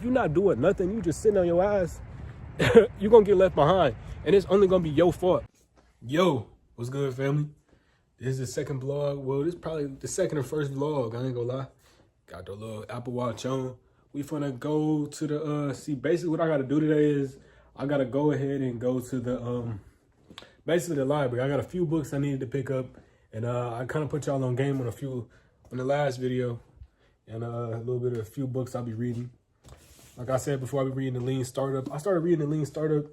you're not doing nothing, you just sitting on your ass, you're gonna get left behind, and it's only gonna be your fault. Yo, what's good, family? This is the second vlog. Well, this is probably the second or first vlog, I ain't gonna lie. Got the little Apple Watch on. We finna go to the, see, basically what I gotta do today is, I gotta go ahead and go to the, basically the library. I got a few books I needed to pick up, and I kind of put y'all on game on on the last video, and a little bit of a few books I'll be reading. Like I said before, I'll be reading the Lean Startup. I started reading the Lean Startup.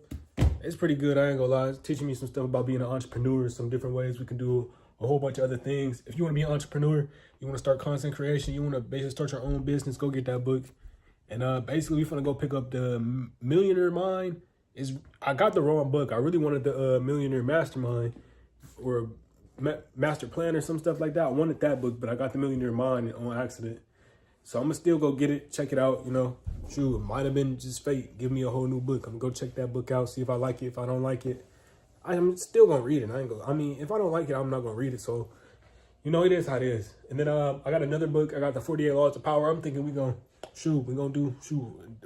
It's pretty good, I ain't gonna lie. It's teaching me some stuff about being an entrepreneur, some different ways we can do a whole bunch of other things. If you wanna be an entrepreneur, you wanna start content creation, you wanna basically start your own business, go get that book. And basically we finna go pick up the Millionaire Mind. I got the wrong book. I really wanted the Millionaire Mastermind or Master Plan or some stuff like that. I wanted that book, but I got the Millionaire Mind on accident. So I'm gonna still go get it, check it out, you know. Shoot, it might have been just fate. Give me a whole new book. I'm gonna go check that book out, see if I like it. If I don't like it, I'm still gonna read it. I mean, if I don't like it, I'm not gonna read it. So, you know, it is how it is. And then I got another book. I got the 48 Laws of Power. I'm thinking we're gonna do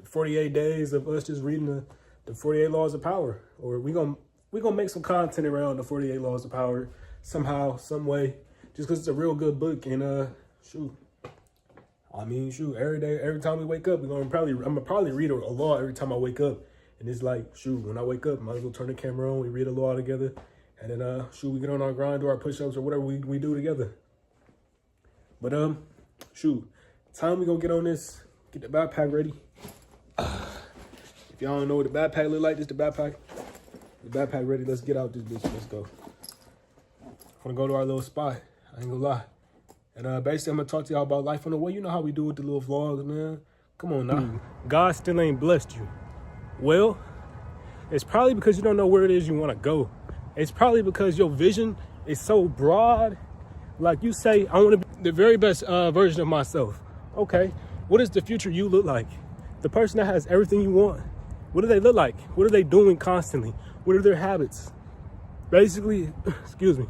48 days of us just reading the 48 Laws of Power. Or we're gonna make some content around the 48 Laws of Power somehow, some way. Just because it's a real good book. And I mean, every day, every time we wake up, I'm gonna probably read a law every time I wake up. And it's like, when I wake up, might as well turn the camera on, we read a law together. And then, we get on our grind, do our push-ups or whatever we do together. But, time we gonna get on this, get the backpack ready. If y'all don't know what the backpack look like, this the backpack. The backpack ready, let's get out this bitch, let's go. I'm gonna go to our little spot, I ain't gonna lie. And basically, I'm gonna talk to y'all about life on the way. You know how we do with the little vlogs, man. Come on now. God still ain't blessed you. Well, it's probably because you don't know where it is you want to go. It's probably because your vision is so broad. Like you say, I want to be the very best version of myself. Okay, what does the future you look like? The person that has everything you want. What do they look like? What are they doing constantly? What are their habits? Basically, excuse me.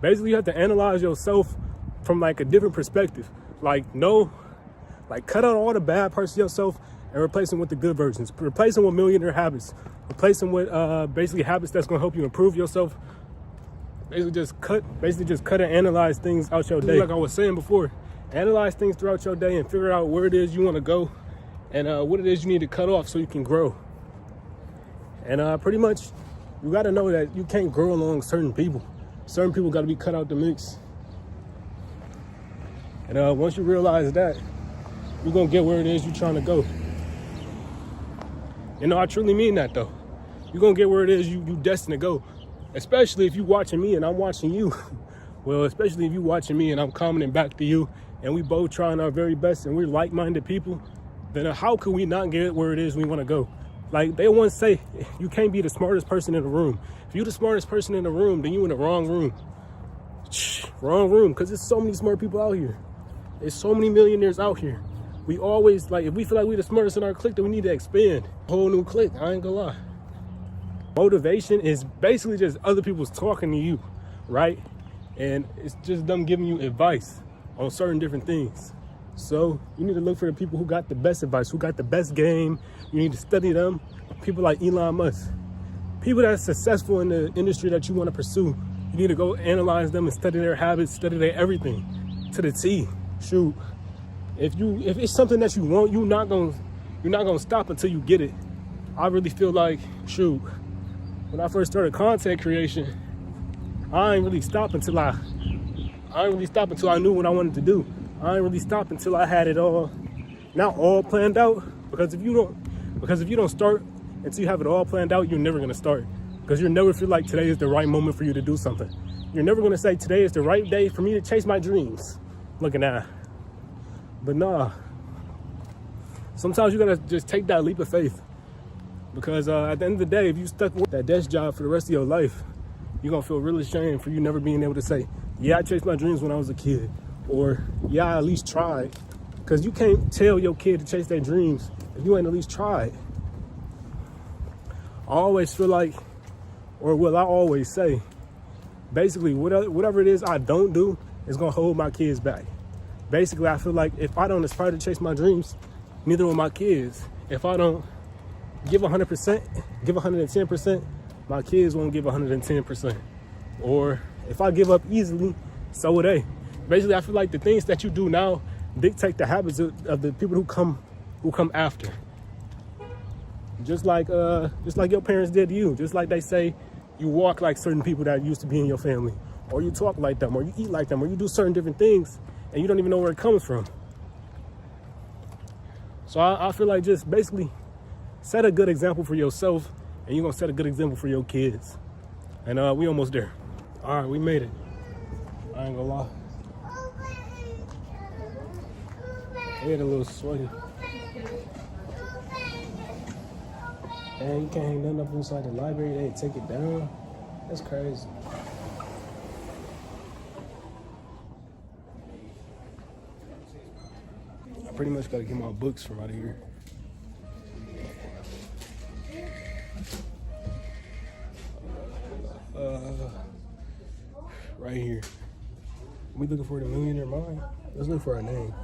Basically, you have to analyze yourself from like a different perspective. Cut out all the bad parts of yourself and replace them with the good versions. Replace them with millionaire habits. Replace them with basically habits that's gonna help you improve yourself. Basically just cut and analyze things out your day. Like I was saying before, analyze things throughout your day and figure out where it is you wanna go and what it is you need to cut off so you can grow. And pretty much, you gotta know that you can't grow along certain people. Certain people gotta be cut out the mix. And once you realize that, you're gonna get where it is you're trying to go. You know, I truly mean that though. You're gonna get where it is you destined to go. Especially if you're watching me and I'm watching you. Well, especially if you're watching me and I'm commenting back to you and we both trying our very best and we're like-minded people, then how could we not get where it is we wanna go? Like they once say, you can't be the smartest person in the room. If you're the smartest person in the room, then you're in the wrong room. Wrong room, because there's so many smart people out here. There's so many millionaires out here. We always, if we feel like we're the smartest in our clique, then we need to expand. A whole new clique, I ain't gonna lie. Motivation is basically just other people's talking to you, right? And it's just them giving you advice on certain different things. So you need to look for the people who got the best advice, who got the best game. You need to study them. People like Elon Musk. People that are successful in the industry that you want to pursue. You need to go analyze them and study their habits, study their everything to the T. If it's something that you want, you're not gonna stop until you get it. I really feel like, when I first started content creation, I ain't really stop until I knew what I wanted to do. I ain't really stop until I had it not all planned out. Because if you don't start until you have it all planned out, you're never gonna start. Because you'll never feel like today is the right moment for you to do something. You're never gonna say today is the right day for me to chase my dreams. Look at that. But nah, sometimes you gotta just take that leap of faith. Because at the end of the day, if you stuck with that desk job for the rest of your life, you're gonna feel really ashamed for you never being able to say, yeah, I chased my dreams when I was a kid. Or yeah, I at least tried. Because you can't tell your kid to chase their dreams if you ain't at least tried. I always feel like, or what I always say, basically whatever it is I don't do is gonna hold my kids back. Basically, I feel like if I don't aspire to chase my dreams, neither will my kids. if I don't give 100%, give 110%, my kids won't give 110%. Or if I give up easily, so will they. Basically, I feel like the things that you do now dictate the habits of the people who come after. Just like your parents did to you. Just like they say, you walk like certain people that used to be in your family, or you talk like them, or you eat like them, or you do certain different things, and you don't even know where it comes from. So I feel like just basically set a good example for yourself, and you're gonna set a good example for your kids. And we almost there. All right, we made it. I ain't gonna lie. I get a little sweaty. Man, you can't hang nothing up inside the library. They take it down. That's crazy. I pretty much gotta get my books from out of here. Right here. We looking for the Millionaire Mind? Let's look for our name.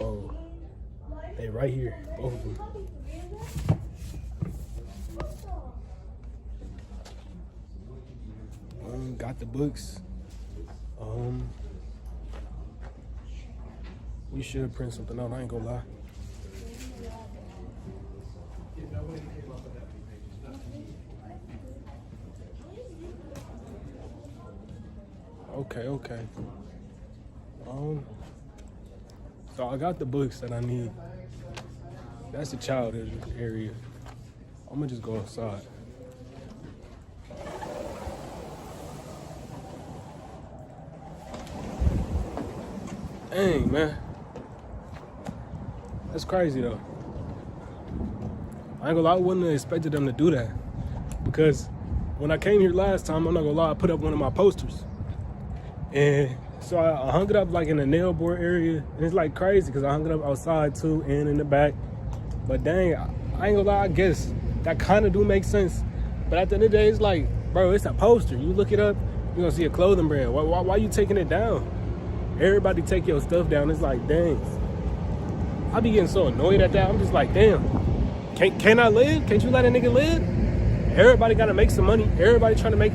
Oh, hey, right here, both of them. Got the books. We should print something out. I ain't gonna lie. Okay. So I got the books that I need. That's the childhood area. I'm gonna just go outside. Dang, man. That's crazy though. I ain't gonna lie, I wouldn't have expected them to do that. Because when I came here last time, I'm not gonna lie, I put up one of my posters. And so I hung it up like in the nail board area. And it's like crazy because I hung it up outside too and in the back. But dang, I ain't gonna lie, I guess that kind of do make sense. But at the end of the day, it's like, bro, it's a poster. You look it up, you're gonna see a clothing brand. Why you taking it down? Everybody take your stuff down. It's like, dang. I be getting so annoyed at that. I'm just like, damn. Can I live? Can't you let a nigga live? Everybody gotta make some money. Everybody trying to make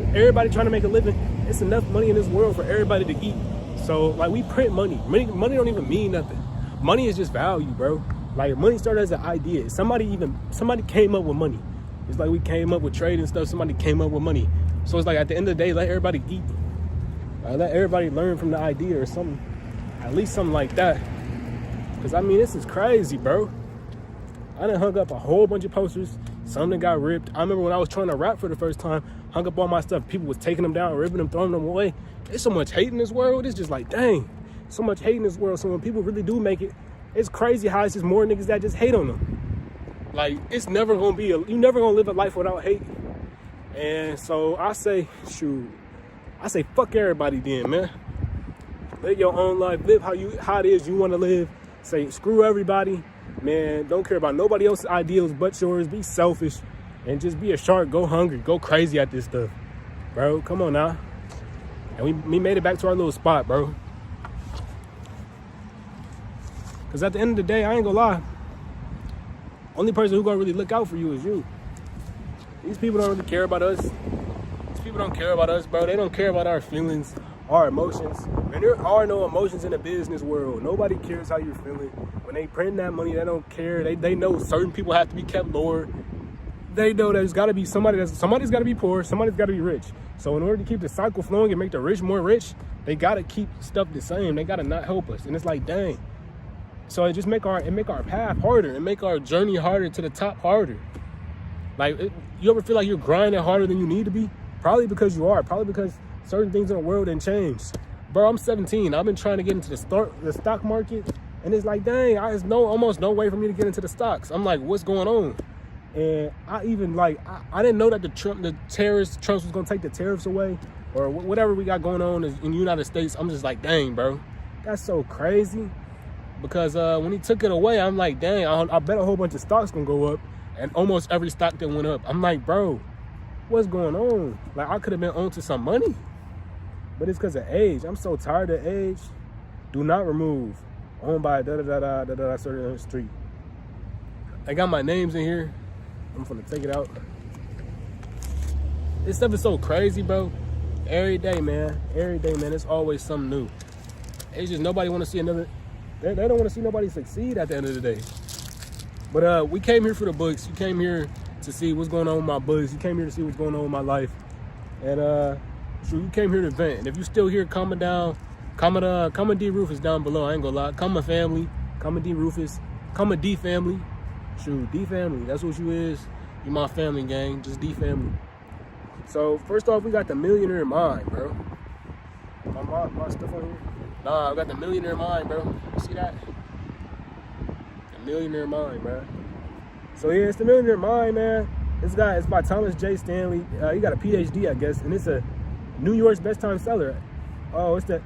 a living. It's enough money in this world for everybody to eat. So like we print money. Money don't even mean nothing. Money is just value, bro. Like money started as an idea. Somebody came up with money. It's like we came up with trade and stuff. Somebody came up with money. So it's like at the end of the day, let everybody eat. Let everybody learn from the idea or something. At least something like that. Cause I mean, this is crazy, bro. I done hung up a whole bunch of posters. Some that got ripped. I remember when I was trying to rap for the first time, hung up all my stuff. People was taking them down, ripping them, throwing them away. There's so much hate in this world. It's just like, dang, so much hate in this world. So when people really do make it, it's crazy how it's just more niggas that just hate on them. Like, it's never gonna be, you never gonna live a life without hate. And so I say, fuck everybody then, man. Live your own life. Live how it is you want to live. Say, screw everybody. Man, don't care about nobody else's ideals but yours. Be selfish and just be a shark. Go hungry. Go crazy at this stuff. Bro, come on now. And we made it back to our little spot, bro. Because at the end of the day, I ain't gonna lie. Only person who gonna really look out for you is you. These people don't really care about us. These people don't care about us, bro. They don't care about our feelings, our emotions. And there are no emotions in the business world. Nobody cares how you're feeling. When they print that money, they don't care. They know certain people have to be kept lower. They know there's got to be somebody's got to be poor, somebody's got to be rich. So in order to keep the cycle flowing and make the rich more rich, they got to keep stuff the same. They got to not help us. And it's like, dang. So it just make our path harder and make our journey harder to the top harder. Like, you ever feel like you're grinding harder than you need to be? Probably because you are. Probably because certain things in the world didn't change. Bro, I'm 17. I've been trying to get into the stock market. And it's like, dang, there's almost no way for me to get into the stocks. I'm like, what's going on? And I even I didn't know that Trump was going to take the tariffs away or whatever we got going on in the United States. I'm just like, dang, bro, that's so crazy. Because when he took it away, I'm like, dang, I bet a whole bunch of stocks going to go up. And almost every stock that went up. I'm like, bro, what's going on? Like, I could have been on to some money. But it's because of age. I'm so tired of age. Do not remove. Owned by certain street. I got my names in here. I'm gonna take it out. This stuff is so crazy, bro. Every day, man. Every day, man. It's always something new. It's just nobody want to see another. They don't want to see nobody succeed at the end of the day. But we came here for the books. You came here to see what's going on with my books. You came here to see what's going on with my life. And so you came here to vent. And if you still here, comment down. Comment D Rufus down below. I ain't gonna lie. Comment family. Comment D Rufus. Comment D family. Shoot, D family. That's what you is. You my family, gang. Just D family. So first off, we got the millionaire mind, bro. My stuff on here. Nah, I got the millionaire mind, bro. You see that? The millionaire mind, bro. So yeah, it's the millionaire mind, man. This guy, it's by Thomas J. Stanley. He got a PhD, I guess, and it's a New York's best time seller. Oh, it's the.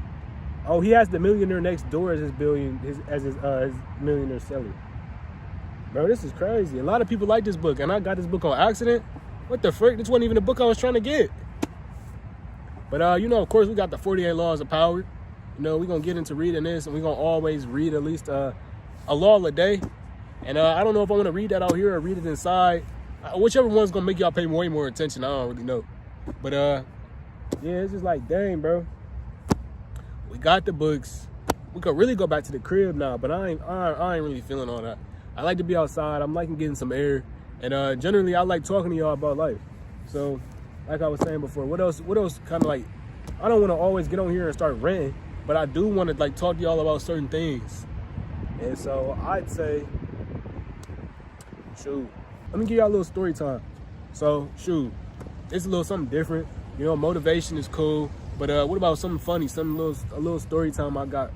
Oh, he has the millionaire next door as his millionaire seller. Bro, this is crazy. A lot of people like this book, and I got this book on accident. What the frick? This wasn't even the book I was trying to get. But you know, of course, we got the 48 Laws of Power. You know, we're gonna get into reading this, and we're gonna always read at least a law a day. And I don't know if I want to read that out here or read it inside. Whichever one's gonna make y'all pay way more attention, I don't really know. But yeah, it's just like, dang, bro. We got the books. We could really go back to the crib now, but I ain't really feeling all that. I like to be outside. I'm liking getting some air, and generally I like talking to y'all about life. So, like I was saying before, what else? Kind of like, I don't want to always get on here and start ranting, but I do want to like talk to y'all about certain things. And so I'd say, shoot, let me give y'all a little story time. So shoot, it's a little something different. You know, motivation is cool, but what about something funny? A little story time I got.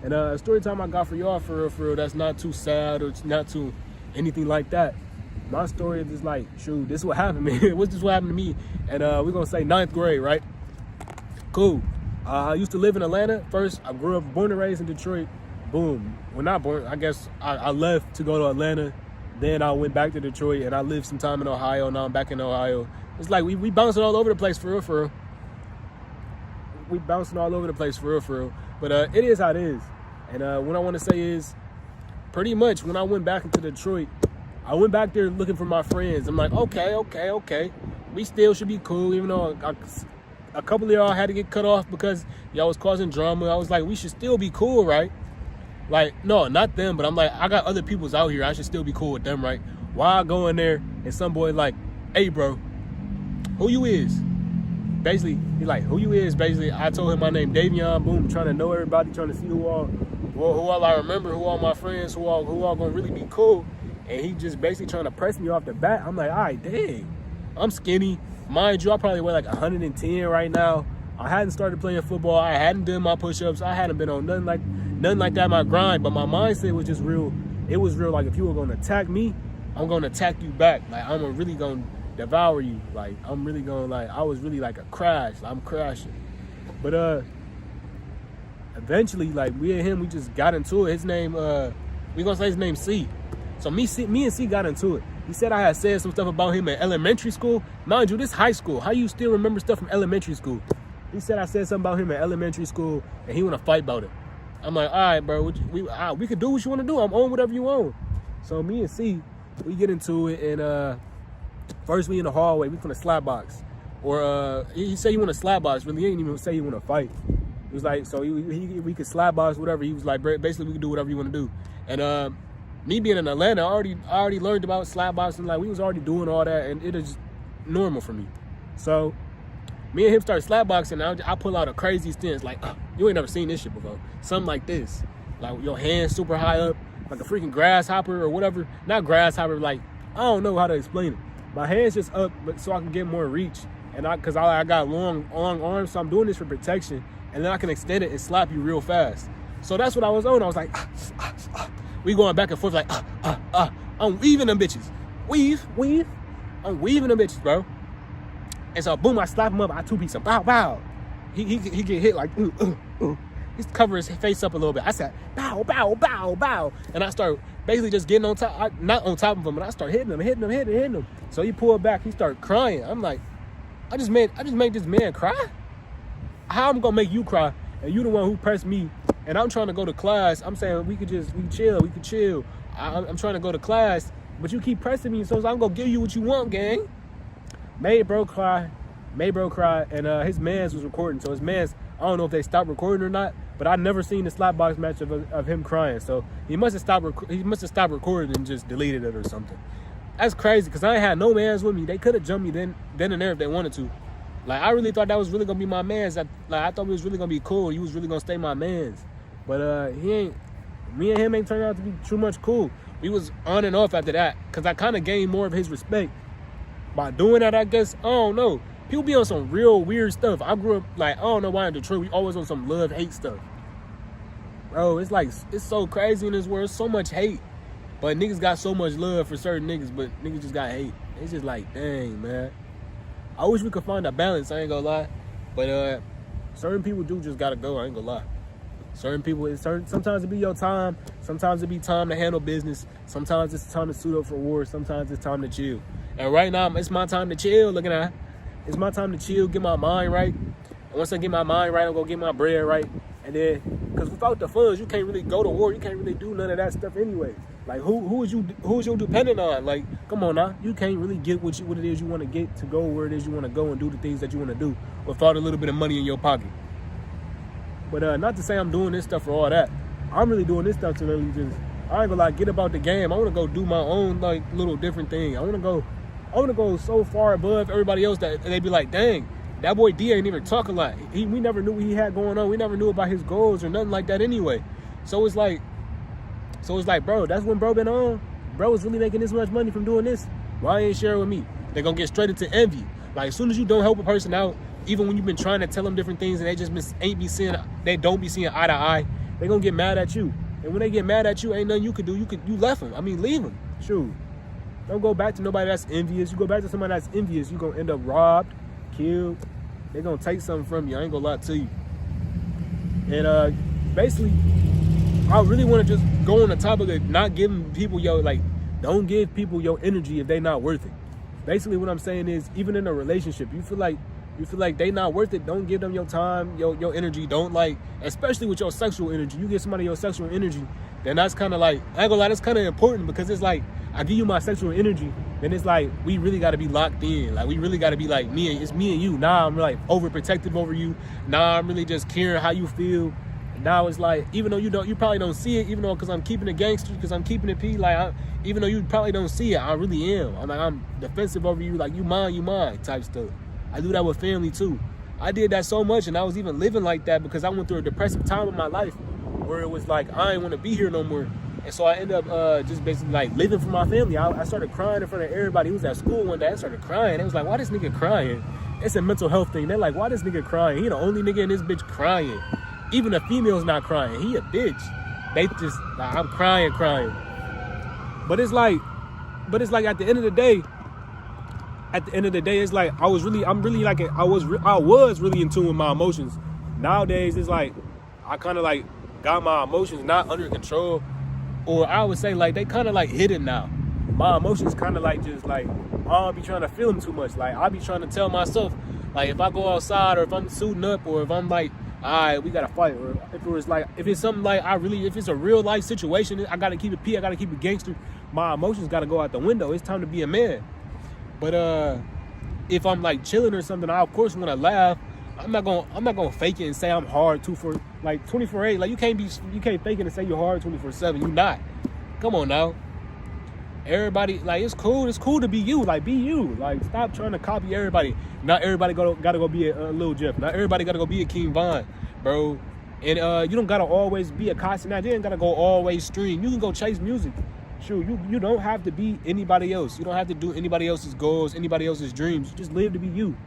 And a story time I got for y'all, for real, that's not too sad or not too anything like that. My story is just like, shoot, this is what happened, man. This is what happened to me. And we're gonna say 9th grade, right? Cool. I used to live in Atlanta. First, I grew up, born and raised in Detroit. Boom. Well, not born. I guess I left to go to Atlanta. Then I went back to Detroit, and I lived some time in Ohio. Now I'm back in Ohio. It's like we bouncing all over the place, for real. We bouncing all over the place, for real. But it is how it is. And what I want to say is, pretty much when I went back into Detroit, I went back there looking for my friends. I'm like, okay. We still should be cool, even though a couple of y'all had to get cut off because y'all was causing drama. I was like, we should still be cool, right? Like, no, not them, but I'm like, I got other peoples out here. I should still be cool with them, right? Why I go in there and some boy like, hey, bro, who you is? Basically, he's like, who you is? Basically, I told him my name, Davion. Boom, trying to know everybody, trying to see who all I remember, who all my friends, who all gonna really be cool. And he just basically trying to press me off the bat. I'm like, all right, dang. I'm skinny. Mind you, I probably weigh like 110 right now. I hadn't started playing football. I hadn't done my push-ups. I hadn't been on nothing like that in my grind. But my mindset was just real. It was real, like, if you were gonna attack me, I'm gonna attack you back. Like, I'm really gonna devour you. Like, I'm really gonna, like, I was really like a crash. Like, I'm crashing. But eventually, like, me and him, we just got into it. His name, we gonna say his name C. So me and C got into it. He said I had said some stuff about him in elementary school. Mind you, this high school. How you still remember stuff from elementary school? He said I said something about him in elementary school, and he want to fight about it. I'm like, all right, bro, we could do what you want to do. I'm on whatever you want. So me and C, we get into it, and first we in the hallway. We finna slap box. Or he said he want to slap box. Really, he didn't even say he want to fight. He was like, so we could slap box, whatever. He was like, basically we could do whatever you want to do. And me being in Atlanta, I already learned about slap boxing. Like, we was already doing all that, and it is normal for me. So me and him start slap boxing. I pull out a crazy stance, like, you ain't never seen this shit before. Something like this, like your hands super high up, like a freaking grasshopper or whatever. Not grasshopper, like, I don't know how to explain it. My hands just up, but so I can get more reach, and cause I got long arms, so I'm doing this for protection, and then I can extend it and slap you real fast. So that's what I was on. I was like, we going back and forth like, I'm weaving them bitches. Weave. I'm weaving them bitches, bro. And so, boom, I slap him up. I two-piece him. Bow, bow. He get hit like, He cover his face up a little bit. I said, bow, bow, bow, bow. And I start basically just getting on top, not on top of him, but I start hitting him. So he pulled back. He started crying. I'm like, I just made this man cry? How I'm going to make you cry? And you the one who pressed me. And I'm trying to go to class. I'm saying we could chill. I'm trying to go to class. but you keep pressing me, so I'm gonna give you what you want, gang. Made bro cry, and his mans was recording. So his mans, I don't know if they stopped recording or not, but I never seen the slapbox match of him crying. So he must have stopped recording and just deleted it or something. That's crazy, because I ain't had no mans with me. They could have jumped me then and there if they wanted to. Like, I really thought that was really gonna be my mans. I thought we was really gonna be cool. He was really gonna stay my mans. But me and him ain't turned out to be too much cool. We was on and off after that, because I kind of gained more of his respect by doing that, I guess. I don't know. People be on some real weird stuff. I grew up, like, I don't know why in Detroit, we always on some love-hate stuff. Bro, it's like, it's so crazy in this world. So much hate. But niggas got so much love for certain niggas, but niggas just got hate. It's just like, dang, man. I wish we could find a balance, I ain't gonna lie. But certain people do just gotta go, I ain't gonna lie. Certain people, sometimes it be your time. Sometimes it be time to handle business. Sometimes it's time to suit up for war. Sometimes it's time to chill. And right now, it's my time to chill. Look at that. It's my time to chill, get my mind right. And once I get my mind right, I'm gonna get my bread right. And then, because without the funds, you can't really go to war. You can't really do none of that stuff anyway. Like, who is you dependent on? Like, come on now. You can't really get what it is you want to get to go where it is you want to go and do the things that you want to do without a little bit of money in your pocket. But not to say I'm doing this stuff for all that. I'm really doing this stuff to really just, I ain't gonna like get about the game. I want to go do my own like little different thing. I want to go so far above everybody else that they be like, dang, that boy D ain't even talk a lot. We never knew what he had going on. We never knew about his goals or nothing like that anyway. So it's like, bro, that's when bro been on. Bro was really making this much money from doing this. Why ain't sharing with me? They're gonna get straight into envy. Like, as soon as you don't help a person out, even when you've been trying to tell them different things and they just they don't be seeing eye to eye, they gonna get mad at you. And when they get mad at you, ain't nothing you could do. You left them. I mean, leave them. Shoot. Don't go back to nobody that's envious. You go back to somebody that's envious, you gonna end up robbed, killed. They're gonna take something from you. I ain't gonna lie to you. And basically, I really want to just go on the topic of not giving people don't give people your energy if they not worth it. Basically, what I'm saying is, even in a relationship, you feel like they not worth it, don't give them your time, your energy. Don't, like, especially with your sexual energy. You give somebody your sexual energy, then that's kind of like, I ain't gonna lie, that's kind of important, because it's like, I give you my sexual energy, then it's like, we really got to be locked in. Like, we really got to be like, it's me and you. Now I'm like overprotective over you. Now I'm really just caring how you feel. Now it's like, even though you probably don't see it, even though, because I'm keeping it gangster, because I'm keeping it P, like, even though you probably don't see it, I really am. I'm defensive over you, like, you mine type stuff. I do that with family too. I did that so much, and I was even living like that because I went through a depressive time in my life where it was like, I ain't want to be here no more. And so I ended up just basically like living for my family. I started crying in front of everybody. He was at school one day. I started crying. It was like, why this nigga crying? It's a mental health thing. They're like, why this nigga crying? He the only nigga in this bitch crying. Even the female's not crying. He a bitch. They just, like, I'm crying. But it's like at the end of the day, it's like I was really in tune with my emotions. Nowadays, it's like I kind of like got my emotions not under control, or I would say like they kind of like hidden now. My emotions kind of like just like I don't be trying to feel them too much. Like I be trying to tell myself, like, if I go outside or if I'm suiting up or if I'm like, all right, we gotta fight, or if it's something like if it's a real life situation, I gotta keep it P, I gotta keep it gangster. My emotions gotta go out the window. It's time to be a man. But if I'm like chilling or something, I of course want to laugh. I'm not gonna fake it and say I'm hard 24/8. Like you can't fake it and say you're hard 24/7. You not. Come on now. Everybody, like, it's cool to be you. Like, be you. Like, stop trying to copy everybody. Not everybody gotta go be a Lil Jeff. Not everybody gotta go be a King Von, bro. And you don't gotta always be a Kasi. Now, you ain't gotta go always stream. You can go chase music. Shoot, you don't have to be anybody else. You don't have to do anybody else's goals, anybody else's dreams. You just live to be you.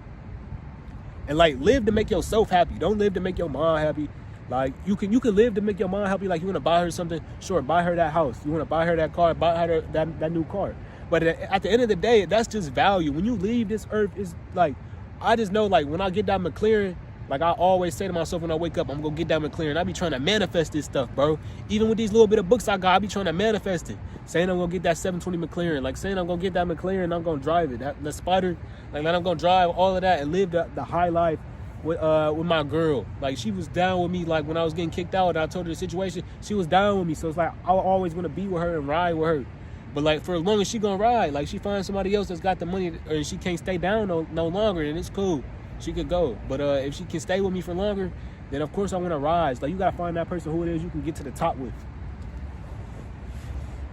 And like, live to make yourself happy. Don't live to make your mom happy. Like, you can live to make your mom happy. Like, you want to buy her something, sure, buy her that house. You want to buy her that car, buy her that new car. But at the end of the day, that's just value. When you leave this earth, it's like, I just know, like, when I get that McLaren, like I always say to myself when I wake up, I'm going to get that McLaren. I be trying to manifest this stuff, bro. Even with these little bit of books I got, I be trying to manifest it. Saying I'm going to get that 720 McLaren. Like, saying I'm going to get that McLaren, I'm going to drive it. The Spider, like, I'm going to drive all of that and live the high life with my girl. Like, she was down with me, like, when I was getting kicked out and I told her the situation, she was down with me. So it's like, I always want to be with her and ride with her. But like for as long as she gonna ride, like she finds somebody else that's got the money and she can't stay down no longer, then it's cool. She could go. But if she can stay with me for longer, then of course I want to rise. Like you gotta find that person who it is you can get to the top with.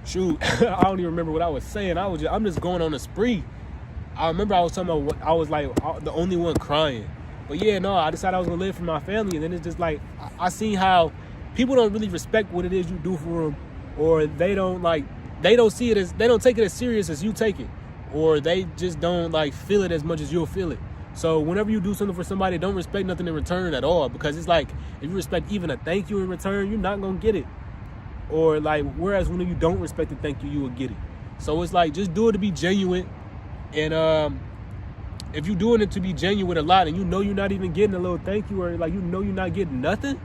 Shoot, I don't even remember what I was saying. I'm just going on a spree. I remember I was talking about what I was like the only one crying. But yeah, no, I decided I was gonna live for my family, and then it's just like I seen how people don't really respect what it is you do for them, or they don't see it as, they don't take it as serious as you take it, or they just don't like feel it as much as you'll feel it. So whenever you do something for somebody, don't respect nothing in return at all, because it's like if you respect even a thank you in return, you're not gonna get it. Or like whereas when you don't respect the thank you, you will get it. So it's like just do it to be genuine, and if you're doing it to be genuine a lot and you know you're not even getting a little thank you, or like you know you're not getting nothing,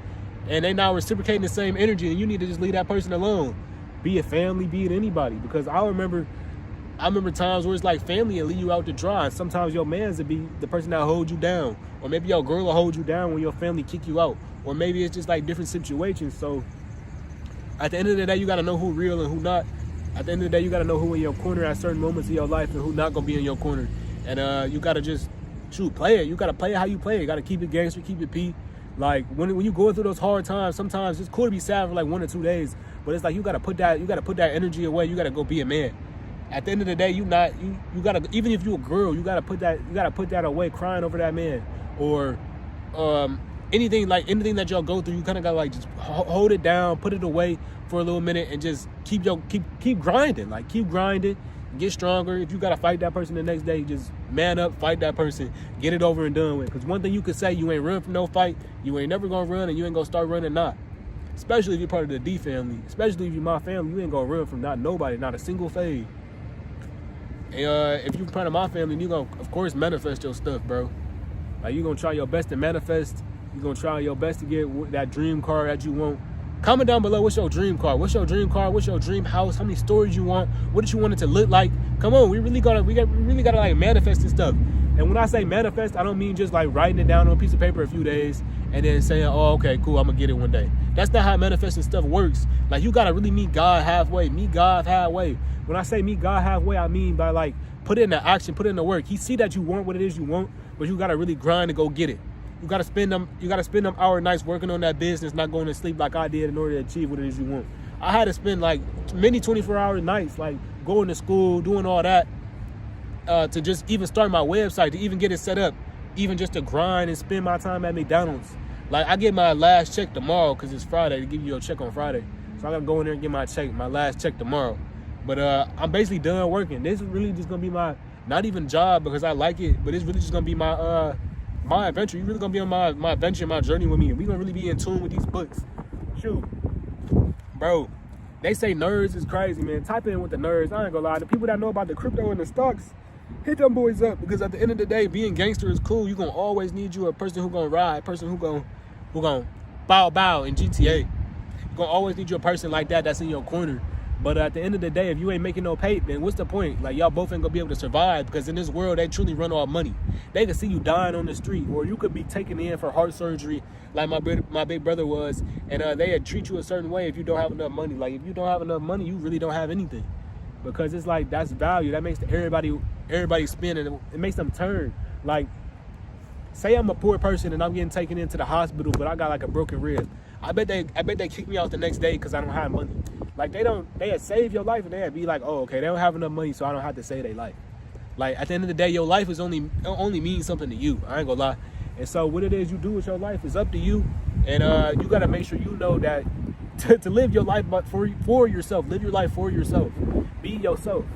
and they not reciprocating the same energy, and you need to just leave that person alone. Be it family, be it anybody. Because I remember times where it's like family will leave you out to dry, and sometimes your mans will be the person that hold you down, or maybe your girl will hold you down when your family kick you out, or maybe it's just like different situations. So at the end of the day, you got to know who real and who not. At the end of the day, you got to know who in your corner at certain moments of your life and who not gonna be in your corner. And you got to just play it. You got to play it how you play it. You got to keep it gangster, keep it P. Like when you going through those hard times, sometimes it's cool to be sad for like 1 or 2 days, but it's like you got to put that energy away. You got to go be a man. At the end of the day, you got to, even if you a girl, you got to put that away, crying over that man, or anything that y'all go through. You kind of got to like just hold it down, put it away for a little minute, and just keep grinding. Like keep grinding. Get stronger. If you got to fight that person the next day, just man up, fight that person, get it over and done with. Because one thing you could say, you ain't run from no fight, you ain't never going to run, and you ain't going to start running not. Especially if you're part of the D family. Especially if you're my family, you ain't going to run from not nobody, not a single fade. And if you're part of my family, you're going to, of course, manifest your stuff, bro. Like, you're going to try your best to manifest. You're going to try your best to get that dream car that you want. Comment down below, what's your dream car? What's your dream car? What's your dream house? How many stories you want? What did you want it to look like? Come on, we really gotta like manifest this stuff. And when I say manifest, I don't mean just like writing it down on a piece of paper a few days and then saying, oh, okay, cool, I'm gonna get it one day. That's not how manifesting stuff works. Like you gotta really meet God halfway. Meet God halfway. When I say meet God halfway, I mean by like put it in the action, put it in the work. He see that you want what it is you want, but you gotta really grind to go get it. You gotta spend them hour nights working on that business, not going to sleep like I did in order to achieve what it is you want. I had to spend like many 24-hour nights, like going to school, doing all that, to just even start my website, to even get it set up, even just to grind and spend my time at McDonald's. Like I get my last check tomorrow because it's Friday. They give you your check on Friday, so I gotta go in there and get my last check tomorrow. But I'm basically done working. This is really just gonna be my, not even job because I like it, but it's really just gonna be my adventure. You really gonna be on my adventure, my journey with me. We gonna really be in tune with these books. Shoot, bro. They say nerds is crazy, man. Type in with the nerds. I ain't gonna lie. The people that know about the crypto and the stocks, hit them boys up, because at the end of the day, being gangster is cool. You gonna always need you a person who gonna ride, a person who gonna bow in GTA. You gonna always need you a person like that that's in your corner. But at the end of the day, if you ain't making no pay, then what's the point? Like, y'all both ain't gonna be able to survive, because in this world, they truly run off money. They can see you dying on the street, or you could be taken in for heart surgery like my big brother was, and they'd treat you a certain way if you don't have enough money. Like, if you don't have enough money, you really don't have anything, because it's like, that's value. That makes everybody spin, and it makes them turn. Like, say I'm a poor person and I'm getting taken into the hospital, but I got like a broken rib. I bet they kick me out the next day because I don't have money. Like, they'd save your life, and they'd be like, oh, okay, they don't have enough money, so I don't have to save their life. Like, at the end of the day, your life only means something to you. I ain't gonna lie. And so what it is you do with your life is up to you. And you gotta make sure you know that to live your life but for yourself. Live your life for yourself. Be yourself.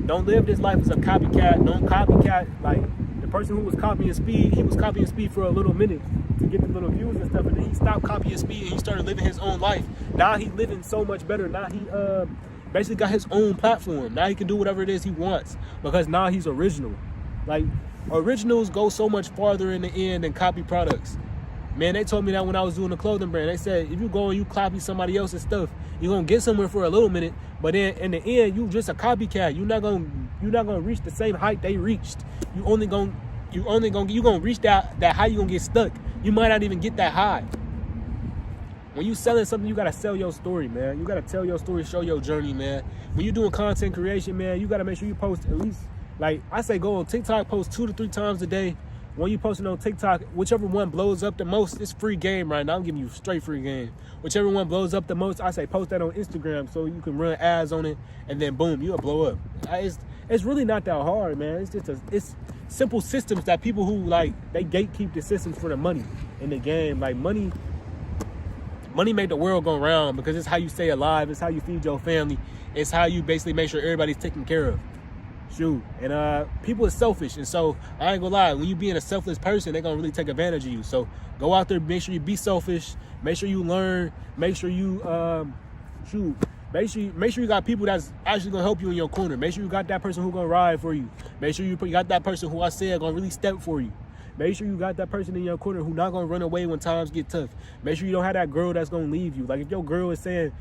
Don't live this life as a copycat. Don't copycat. Like, the person who was copying speed, he was copying speed for a little minute to get the little views and stuff, and then he stopped copying speed and he started living his own life. Now he's living so much better. Now he basically got his own platform. Now he can do whatever it is he wants, because now he's original. Like, originals go so much farther in the end than copy products. Man, they told me that when I was doing the clothing brand. They said, if you go and you copy somebody else's stuff, you're gonna get somewhere for a little minute, but then in the end, you just a copycat. You're not gonna reach the same height they reached. You gonna reach that high. You gonna get stuck. You might not even get that high. When you selling something, you gotta sell your story, man. You gotta tell your story, show your journey, man. When you doing content creation, man, you gotta make sure you post at least, like I say, go on TikTok, post 2 to 3 times a day. When you posting on TikTok, whichever one blows up the most, it's free game right now. I'm giving you straight free game. Whichever one blows up the most, I say post that on Instagram so you can run ads on it, and then boom, you'll blow up. It's really not that hard, man. It's just it's simple systems that people who like, they gatekeep the systems for the money in the game. Like money make the world go round because it's how you stay alive. It's how you feed your family. It's how you basically make sure everybody's taken care of. Shoot. And people are selfish. And so I ain't gonna lie, when you being a selfless person, they're gonna really take advantage of you. So go out there, make sure you be selfish, make sure you learn, make sure you make sure you got people that's actually gonna help you in your corner. Make sure you got that person who gonna ride for you. Make sure you got that person who I said gonna really step for you. Make sure you got that person in your corner who not gonna run away when times get tough. Make sure you don't have that girl that's gonna leave you. Like if your girl is saying,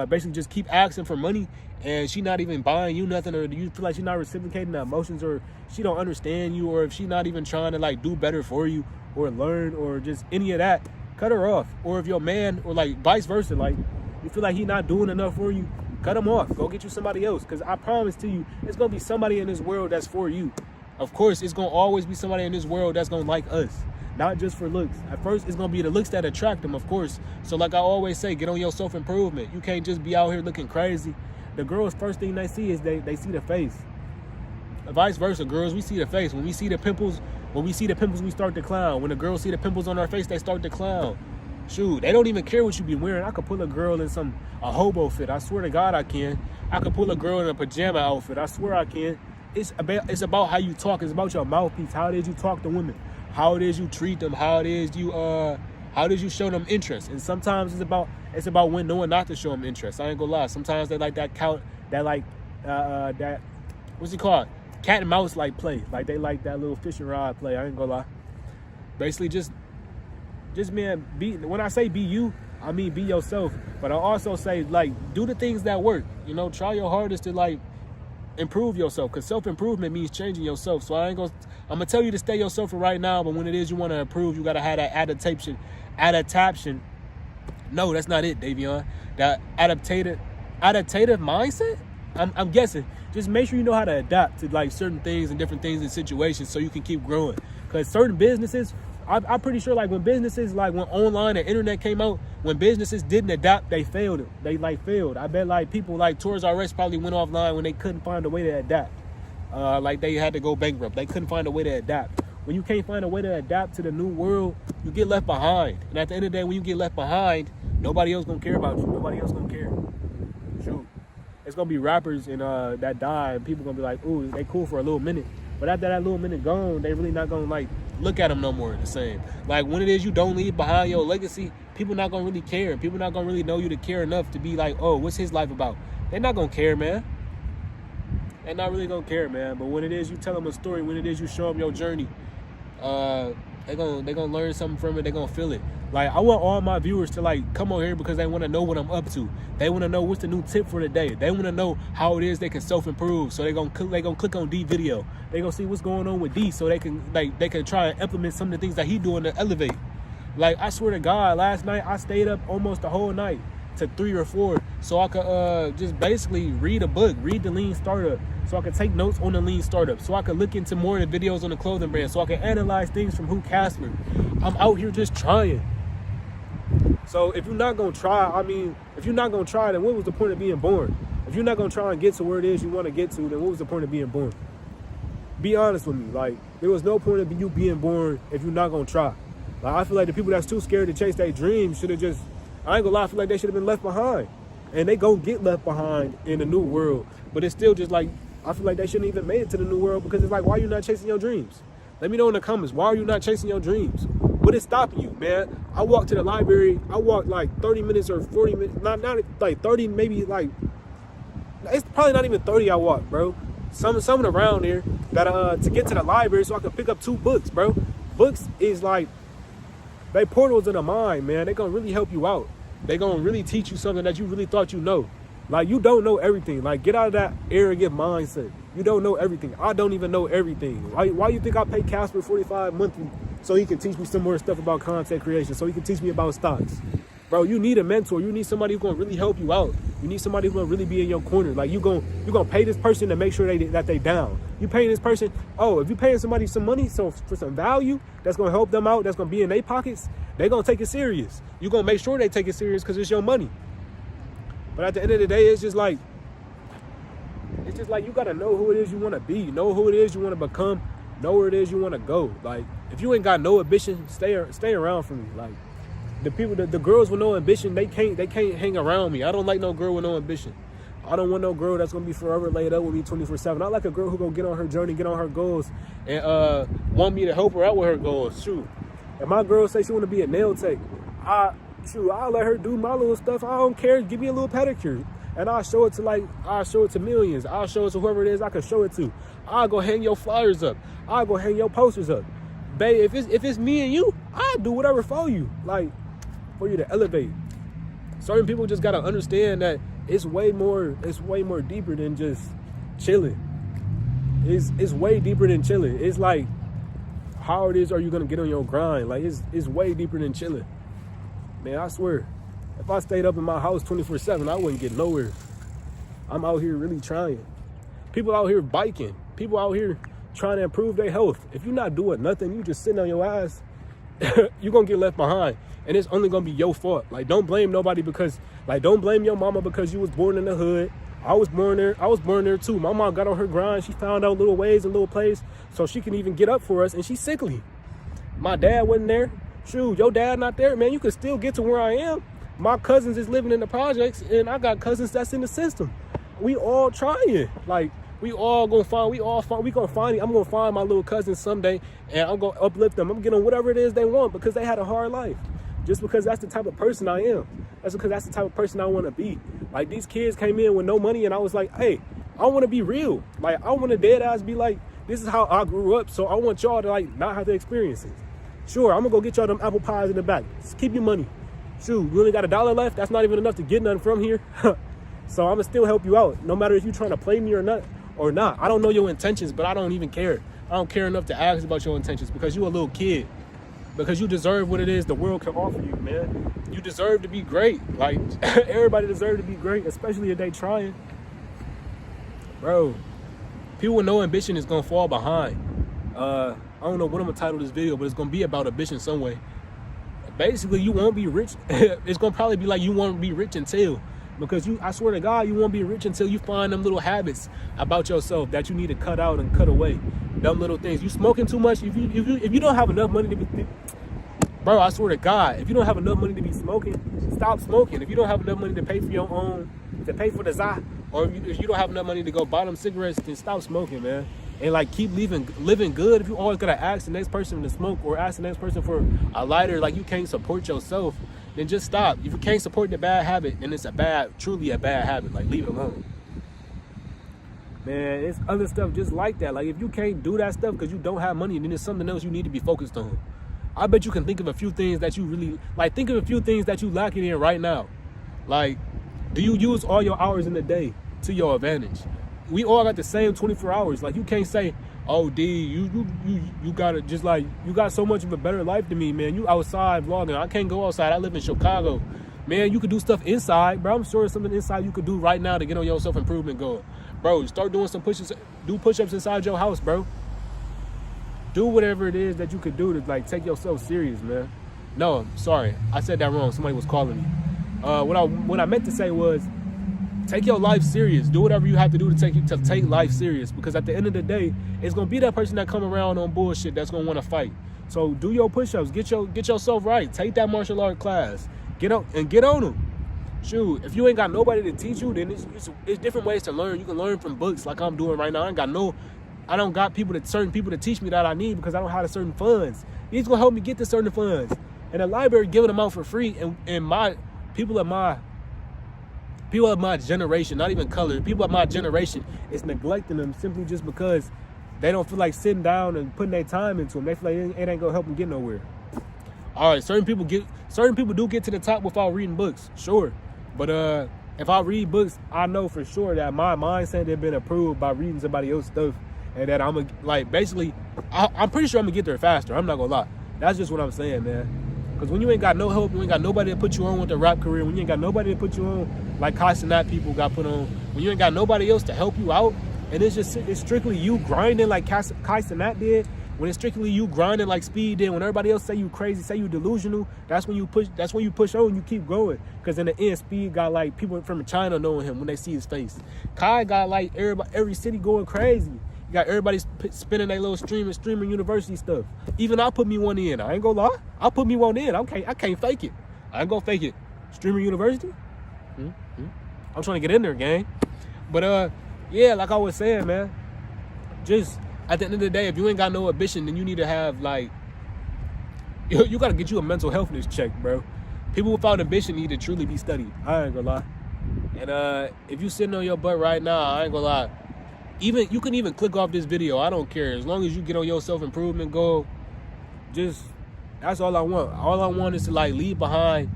basically just keep asking for money and she not even buying you nothing, or you feel like she's not reciprocating the emotions, or she don't understand you, or if she not even trying to like do better for you or learn or just any of that, cut her off. Or if your man, or like vice versa, like you feel like he not doing enough for you, cut him off. Go get you somebody else. Because I promise to you, it's gonna be somebody in this world that's for you. Of course, it's gonna always be somebody in this world that's gonna like us, not just for looks. At first, it's gonna be the looks that attract them, of course. So like I always say, get on your self-improvement. You can't just be out here looking crazy. The girls, first thing they see is they see the face. Vice versa, girls, we see the face. When we see the pimples, we start to clown. When the girls see the pimples on our face, they start to clown. Shoot, they don't even care what you be wearing. I could pull a girl in a hobo fit. I swear to God I can. I could pull a girl in a pajama outfit. I swear I can. It's about how you talk. It's about your mouthpiece. How it is you talk to women. How it is you treat them. How it is you show them interest. And sometimes it's about when knowing not to show them interest. I ain't gonna lie. Sometimes they like that what's it called? Cat and mouse like play. Like they like that little fishing rod play. I ain't gonna lie. Basically just man, when I say be you, I mean be yourself. But I also say like do the things that work. You know, try your hardest to like improve yourself, because self-improvement means changing yourself. So I'm gonna tell you to stay yourself for right now, but when it is you want to improve, you gotta have that adaptation. No, that's not it, Davion. That adaptative mindset. I'm guessing. Just make sure you know how to adapt to like certain things and different things and situations so you can keep growing. Because certain businesses, I'm pretty sure like when online and internet came out, when businesses didn't adapt, they failed. They failed. I bet like people like Toys R Us probably went offline when they couldn't find a way to adapt. Like they had to go bankrupt. They couldn't find a way to adapt. When you can't find a way to adapt to the new world, you get left behind. And at the end of the day, when you get left behind, nobody else gonna care about you. Nobody else gonna care. Shoot. It's gonna be rappers and that die, and people gonna be like, ooh, they cool for a little minute. But after that little minute gone, they really not gonna like look at them no more the same. Like when it is you don't leave behind your legacy, people not gonna really care. People not gonna really know you to care enough to be like, oh, what's his life about? They're not gonna care, man. They're not really gonna care, man. But when it is you tell them a story, when it is you show them your journey, they're gonna learn something from it. They're gonna feel it. Like I want all my viewers to like come on here because they want to know what I'm up to. They want to know what's the new tip for the day. They want to know how it is they can self-improve. So they're gonna click on D video. They're gonna see what's going on with D so they can try and implement some of the things that he doing to elevate. Like I swear to God, last night I stayed up almost the whole night to 3 or 4 so I could just basically read a book, read the Lean Startup, so I could take notes on the Lean Startup, so I could look into more of the videos on the clothing brand, so I could analyze things from Hugh Casper. I'm out here just trying. So if you're not gonna try, then what was the point of being born? If you're not gonna try and get to where it is you want to get to, then what was the point of being born? Be honest with me. Like there was no point of you being born if you're not gonna try. Like I feel like the people that's too scared to chase their dreams should have just, I ain't gonna lie, I feel like they should have been left behind. And they gonna get left behind in the new world. But it's still just like, I feel like they shouldn't even made it to the new world, because it's like, why are you not chasing your dreams? Let me know in the comments, why are you not chasing your dreams? What is stopping you, man? I walked to the library, I walked like 30 minutes or 40 minutes, not like 30, maybe like, it's probably not even 30 I walked, bro. Something around there that to get to the library so I could pick up 2 books, bro. Books is like, they portals of the mind, man. They gonna really help you out. They gonna really teach you something that you really thought you know. Like you don't know everything. Like get out of that arrogant mindset. You don't know everything. I don't even know everything. Why you think I pay Casper $45 monthly so he can teach me some more stuff about content creation, so he can teach me about stocks? Bro, you need a mentor. You need somebody who's gonna really help you out. You need somebody who's gonna really be in your corner. Like you're gonna pay this person to make sure that they down. You paying this person, if you paying somebody some money, so for some value that's gonna help them out, that's gonna be in their pockets, they gonna take it serious. You gonna make sure they take it serious because it's your money. But at the end of the day, it's just like you gotta know who it is you wanna be, know who it is you wanna become, know where it is you wanna go. Like if you ain't got no ambition, stay around from me. Like the girls with no ambition, they can't hang around me. I don't like no girl with no ambition. I don't want no girl that's gonna be forever laid up with me 24/7. I like a girl who gonna get on her journey, get on her goals, and want me to help her out with her goals. Shoot, if my girl say she wanna be a nail tech, I'll let her do my little stuff. I don't care. Give me a little pedicure, and I'll show it to millions. I'll show it to whoever it is I can show it to. I'll go hang your flyers up. I'll go hang your posters up, babe. If it's me and you, I'll do whatever for you. Like, for you to elevate. Certain people just gotta understand that it's way more deeper than just chilling. It's way deeper than chilling. It's like, how hard are you gonna get on your grind? Like it's way deeper than chilling. Man, I swear, if I stayed up in my house 24/7, I wouldn't get nowhere. I'm out here really trying. People out here biking. People out here trying to improve their health. If you're not doing nothing, you just sitting on your ass, you're gonna get left behind. And it's only gonna be your fault. Like, don't blame nobody don't blame your mama because you was born in the hood. I was born there too. My mom got on her grind. She found out little ways and little plays so she can even get up for us, and she's sickly. My dad wasn't there. Shoot, your dad not there, man. You can still get to where I am. My cousins is living in the projects, and I got cousins that's in the system. We all trying. Like, we gonna find it. I'm gonna find my little cousins someday, and I'm gonna uplift them. I'm gonna get them whatever it is they want because they had a hard life. Just because that's the type of person I am. That's because that's the type of person I want to be. Like, these kids came in with no money, and I was like, hey, I want to be real. Like, I want to dead ass be like, this is how I grew up, so I want y'all to, like, not have to experience it. Sure, I'm going to go get y'all them apple pies in the back. Just keep your money. Shoot, you only got $1 left? That's not even enough to get nothing from here. So I'm going to still help you out, no matter if you're trying to play me or not. I don't know your intentions, but I don't even care. I don't care enough to ask about your intentions because you're a little kid. Because you deserve what it is the world can offer you, man. You deserve to be great. Like, everybody deserves to be great, especially if they trying. Bro, people with no ambition is going to fall behind. I don't know what I'm going to title this video, but it's going to be about ambition some way. Basically, you won't be rich. It's going to probably be like you won't be rich until. Because I swear to God, you won't be rich until you find them little habits about yourself that you need to cut out and cut away. Dumb little things. You smoking too much. If you don't have enough money to be, bro, I swear to God, if you don't have enough money to be smoking, stop smoking. If you don't have enough money to pay for your own, to pay for the za, or if you don't have enough money to go buy them cigarettes, then stop smoking, man. And like, keep living good. If you always gotta ask the next person to smoke or ask the next person for a lighter, like you can't support yourself, then just stop. If you can't support the bad habit, then it's truly a bad habit. Like, leave it alone. Man, it's other stuff just like that. Like, if you can't do that stuff because you don't have money, then there's something else you need to be focused on. I bet you can think of a few things that you really, like, think of a few things that you lacking in right now. Like, do you use all your hours in the day to your advantage? We all got the same 24 hours. Like, you can't say, oh, D, you got it, just like, you got so much of a better life than me, man. You outside vlogging. I can't go outside. I live in Chicago. Man, you could do stuff inside, bro. I'm sure there's something inside you could do right now to get on your self-improvement goal. Bro, start doing some push-ups. Do push-ups inside your house, bro. Do whatever it is that you could do to, like, take yourself serious, man. No, sorry. I said that wrong. Somebody was calling me. What I meant to say was, take your life serious. Do whatever you have to do to take life serious. Because at the end of the day, it's gonna be that person that come around on bullshit that's gonna want to fight. So do your push-ups. Get yourself right. Take that martial art class. Get on them. Shoot, if you ain't got nobody to teach you, then it's different ways to learn. You can learn from books like I'm doing right now. I don't got certain people to teach me that I need because I don't have certain funds. These gonna help me get to certain funds. And the library giving them out for free. And my people of my generation, not even color, people of my generation is neglecting them simply just because they don't feel like sitting down and putting their time into them. They feel like it ain't gonna help them get nowhere. All right, certain people do get to the top without reading books, sure. But if I read books, I know for sure that my mindset has been approved by reading somebody else's stuff, and that I'm pretty sure I'm gonna get there faster. I'm not gonna lie. That's just what I'm saying, man. Because when you ain't got no help, you ain't got nobody to put you on with the rap career, when you ain't got nobody to put you on like Kai Cenat people got put on, when you ain't got nobody else to help you out, and it's strictly you grinding like Kai Cenat did, when it's strictly you grinding like Speed did, when everybody else say you crazy, say you delusional, that's when you push on and you keep going. Because in the end, Speed got like people from China knowing him when they see his face. Kai got like every city going crazy. You got everybody spinning their little streaming university stuff. Even I put me one in. I ain't gonna lie. I put me one in. I can't fake it. I ain't gonna fake it. Streamer university? I'm trying to get in there, gang. But yeah, like I was saying, man, just at the end of the day, if you ain't got no ambition, then you need to have like, you gotta get you a mental healthness check, bro. People without ambition need to truly be studied. I ain't gonna lie. And if you sitting on your butt right now, I ain't gonna lie. Even you can even click off this video. I don't care. As long as you get on your self-improvement goal, just that's all I want. All I want is to like leave behind.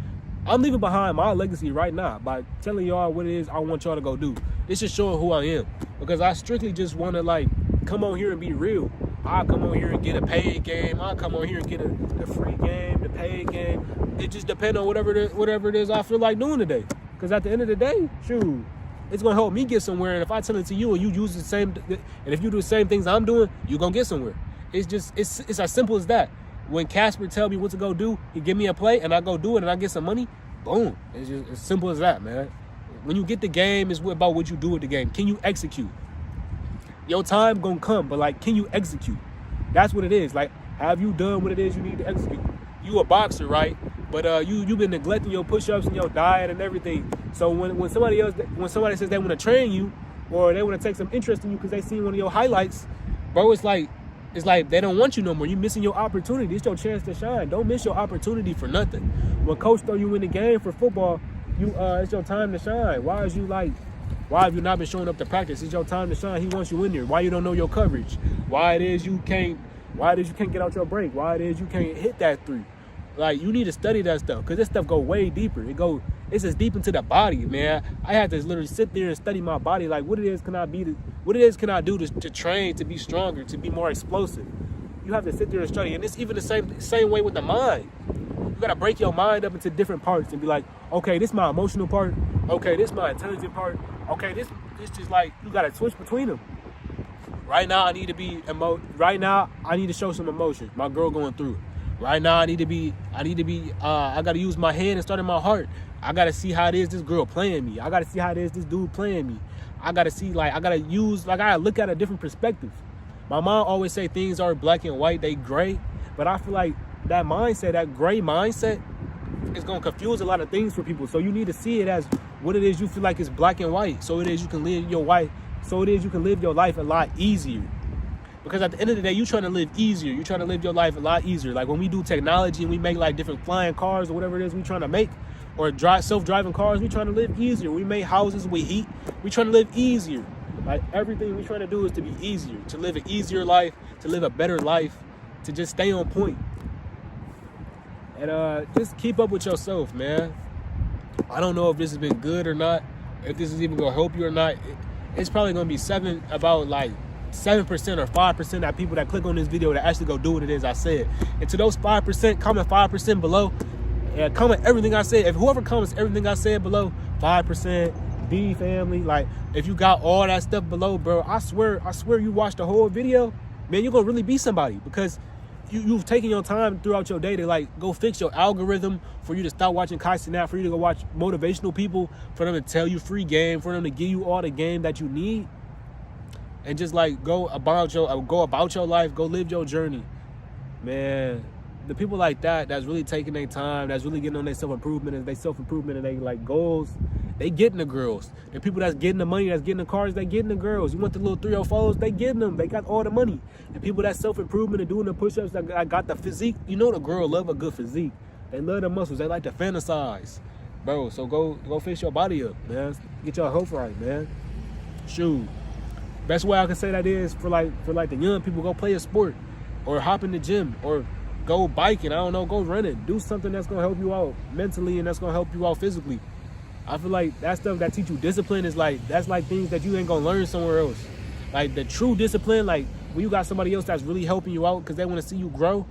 I'm leaving behind my legacy right now by telling y'all what it is I want y'all to go do. It's just showing who I am. Because I strictly just want to like come on here and be real. I'll come on here and get a paid game. I'll come on here and get the free game, the paid game. It just depends on whatever it is I feel like doing today. Because at the end of the day, shoot, it's gonna help me get somewhere. And if I tell it to you and you use the same, and if you do the same things I'm doing, you're gonna get somewhere. It's as simple as that. When Casper tell me what to go do, he give me a play and I go do it and I get some money, boom. It's just as simple as that, man. When you get the game, it's about what you do with the game. Can you execute? Your time gonna come, but like, can you execute? That's what it is. Like, have you done what it is you need to execute? You a boxer, right? But you've been neglecting your push-ups and your diet and everything. So when somebody says they want to train you or they want to take some interest in you because they seen one of your highlights, bro, it's like they don't want you no more. You're missing your opportunity. It's your chance to shine. Don't miss your opportunity for nothing. When coach throw you in the game for football, it's your time to shine. Why have you not been showing up to practice? It's your time to shine. He wants you in there. Why you don't know your coverage? Why it is you can't get out your break? Why it is you can't hit that three? Like, you need to study that stuff because this stuff go way deeper. It's just deep into the body, man. I had to literally sit there and study my body. Like, what can I do to train, to be stronger, to be more explosive? You have to sit there and study. And it's even the same way with the mind. You got to break your mind up into different parts and be like, okay, this is my emotional part. Okay, this is my intelligent part. Okay, this just like, you got to switch between them. Right now, I need to show some emotion. My girl going through it. Right now, I got to use my head and start in my heart. I got to see how it is this girl playing me. I got to see how it is this dude playing me. I got to see, I got to look at a different perspective. My mom always say things are black and white, they gray. But I feel like that mindset, that gray mindset, is going to confuse a lot of things for people. So you need to see it as what it is you feel like is black and white. So it is you can live your life a lot easier. Because at the end of the day, you're trying to live easier. You're trying to live your life a lot easier. Like when we do technology and we make like different flying cars or whatever it is we trying to make, or self-driving cars, we trying to live easier. We make houses with heat. We trying to live easier. Like everything we trying to do is to be easier, to live an easier life, to live a better life, to just stay on point. And just keep up with yourself, man. I don't know if this has been good or not, if this is even gonna help you or not. It's probably gonna be 7% or 5% of people that click on this video that actually go do what it is I said. And to those 5%, comment 5% below. And comment everything I said. If whoever comments everything I said below, 5%, B family, like if you got all that stuff below, bro, I swear you watched the whole video, man, you're gonna really be somebody because you've taken your time throughout your day to like go fix your algorithm, for you to stop watching Kai Cenat, for you to go watch motivational people, for them to tell you free game, for them to give you all the game that you need. And just like go about your life, go live your journey, man. The people like that's really taking their time, that's really getting on their self-improvement and they like goals, they getting the girls. The people that's getting the money, that's getting the cars, they getting the girls. You want the little 304s, they getting them. They got all the money. The people that's self-improvement and doing the push-ups, that got the physique. You know the girl love a good physique. They love the muscles. They like to fantasize, bro. So go fix your body up, man. Get your health right, man. Shoot. Best way I can say that is for the young people, go play a sport or hop in the gym or go biking. I don't know, go running. Do something that's gonna help you out mentally and that's gonna help you out physically. I feel like that stuff that teach you discipline is that's like things that you ain't gonna learn somewhere else. Like the true discipline, like when you got somebody else that's really helping you out because they want to see you grow,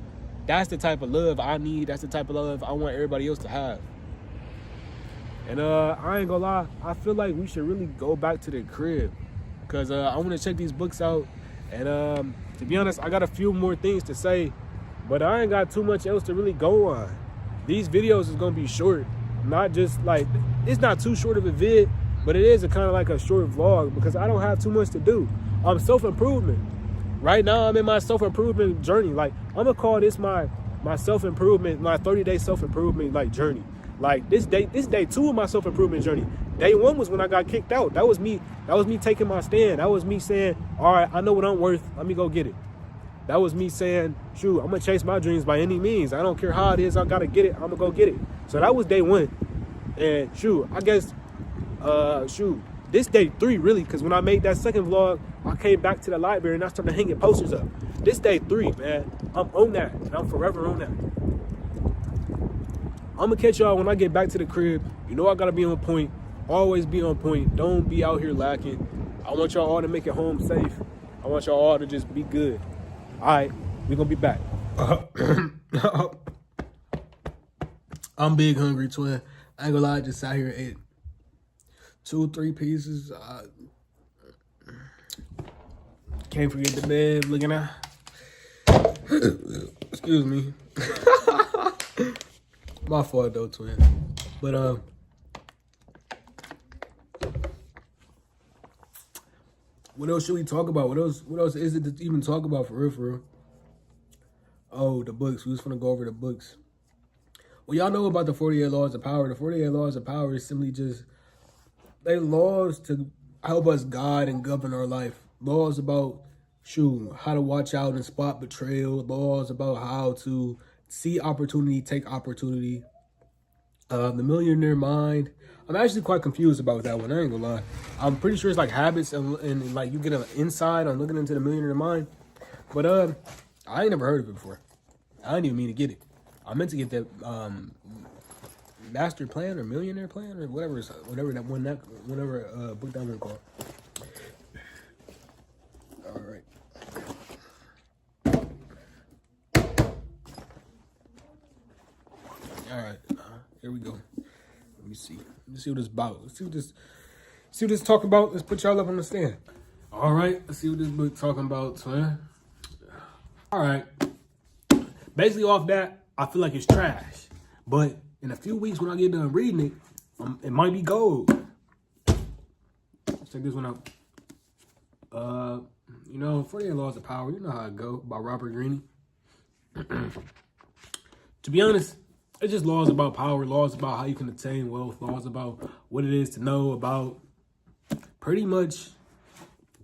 that's the type of love I need. That's the type of love I want everybody else to have. And I ain't gonna lie, I feel like we should really go back to the crib, because I want to check these books out. And to be honest, I got a few more things to say, but I ain't got too much else to really go on. These videos is gonna be short, not just like, it's not too short of a vid, but it is a kind of like a short vlog, because I don't have too much to do. I'm self-improvement. Right now, I'm in my self-improvement journey. Like, I'm gonna call this my self-improvement, my 30-day self-improvement like journey. Like this day 2 of my self-improvement journey. Day 1 was when I got kicked out. That was me taking my stand. That was me saying, all right, I know what I'm worth. Let me go get it. That was me saying, shoot, I'm gonna chase my dreams by any means. I don't care how it is, I gotta get it. I'm gonna go get it. So that was day 1. And shoot, I guess, this day 3 really, because when I made that second vlog, I came back to the library and I started hanging posters up. This day 3, man, I'm on that, and I'm forever on that. I'm gonna catch y'all when I get back to the crib. You know I gotta be on point. Always be on point. Don't be out here lacking. I want y'all all to make it home safe. I want y'all all to just be good. All right, we gonna be back. I'm big hungry, twin. I ain't gonna lie, I just sat here and ate 2-3 pieces. Can't forget the bed looking at. Excuse me. My fault though, twin. But what else should we talk about? What else is it to even talk about for real? Oh, the books. We was gonna go over the books. Well, y'all know about the 48 Laws of Power. The 48 Laws of Power is simply just, they laws to help us guide and govern our life. Laws about, how to watch out and spot betrayal. Laws about how to see opportunity, take opportunity. The Millionaire Mind. I'm actually quite confused about that one. I ain't gonna lie. I'm pretty sure it's like habits and like you get an insight on looking into the Millionaire Mind. But I ain't never heard of it before. I didn't even mean to get it. I meant to get that Master Plan or Millionaire Plan or whatever book that one called. All right. All right. Here we go. Let me see what this about. Let's see what this talk about. Let's put y'all up on the stand. All right. Let's see what this book talking about, twin. All right. Basically off that, I feel like it's trash. But in a few weeks when I get done reading it, it might be gold. Let's check this one out. 48 Laws of Power. You know how it go, by Robert Greene. To be honest, it's just laws about power, laws about how you can attain wealth, laws about what it is to know about pretty much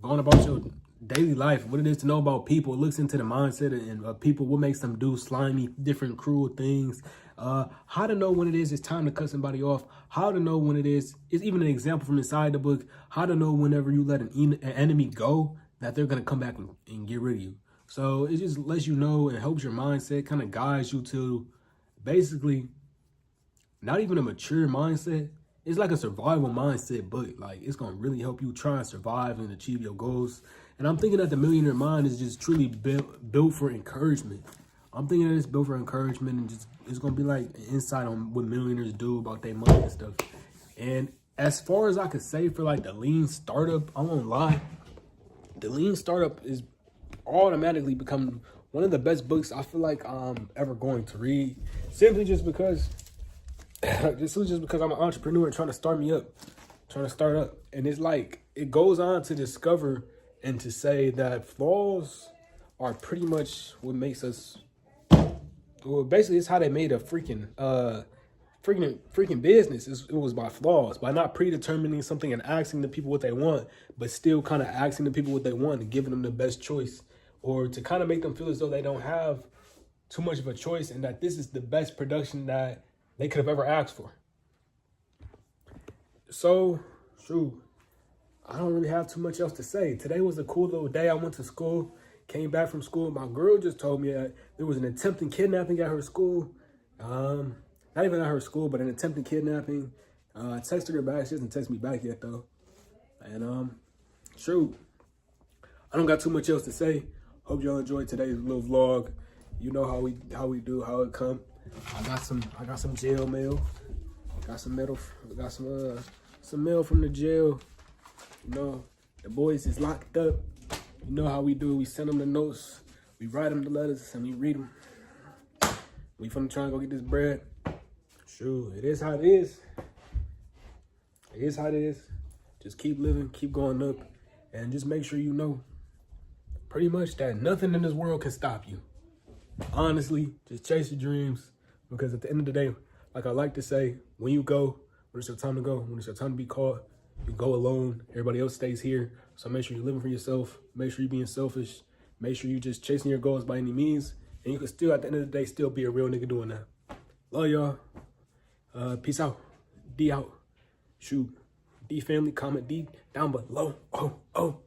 going about your daily life, what it is to know about people. It looks into the mindset and people, what makes them do slimy, different, cruel things. How to know when it is it's time to cut somebody off. How to know when it's even an example from inside the book. How to know whenever you let an enemy go, that they're going to come back and get rid of you. So it just lets you know and helps your mindset, kind of guides you to basically not even a mature mindset. It's like a survival mindset, but like it's going to really help you try and survive and achieve your goals. And I'm thinking that the Millionaire Mind is just truly built for encouragement. I'm thinking that it's built for encouragement and just it's going to be like an insight on what millionaires do about their money and stuff. And as far as I could say for like the lean startup, I won't lie. The lean startup is automatically become one of the best books I feel like I'm ever going to read. Simply just because I'm an entrepreneur trying to start up. And it's like, it goes on to discover and to say that flaws are pretty much what makes us, well, basically it's how they made a freaking business. It was by flaws, by not predetermining something and asking the people what they want, but still kind of asking the people what they want and giving them the best choice, or to kind of make them feel as though they don't have too much of a choice and that this is the best production that they could have ever asked for. So, true. I don't really have too much else to say. Today was a cool little day. I went to school, came back from school. My girl just told me that there was an attempted kidnapping at her school. Not even at her school, but an attempted kidnapping. I texted her back. She hasn't texted me back yet, though. And, true. I don't got too much else to say. Hope y'all enjoyed today's little vlog. You know how we do, how it come. I got some jail mail. Got some mail from the jail. You know, the boys is locked up. You know how we do. We send them the notes. We write them the letters and we read them. We finna try and go get this bread. Shoot, it is how it is. It is how it is. Just keep living, keep going up, and just make sure you know pretty much that nothing in this world can stop you. Honestly, just chase your dreams, because at the end of the day, like I like to say, when you go, when it's your time to go, when it's your time to be caught, you go alone. Everybody else stays here. So make sure you're living for yourself. Make sure you're being selfish. Make sure you're just chasing your goals by any means. And you can still, at the end of the day, still be a real nigga doing that. Love y'all. Peace out. D out. Shoot. D family, comment D down below. Oh.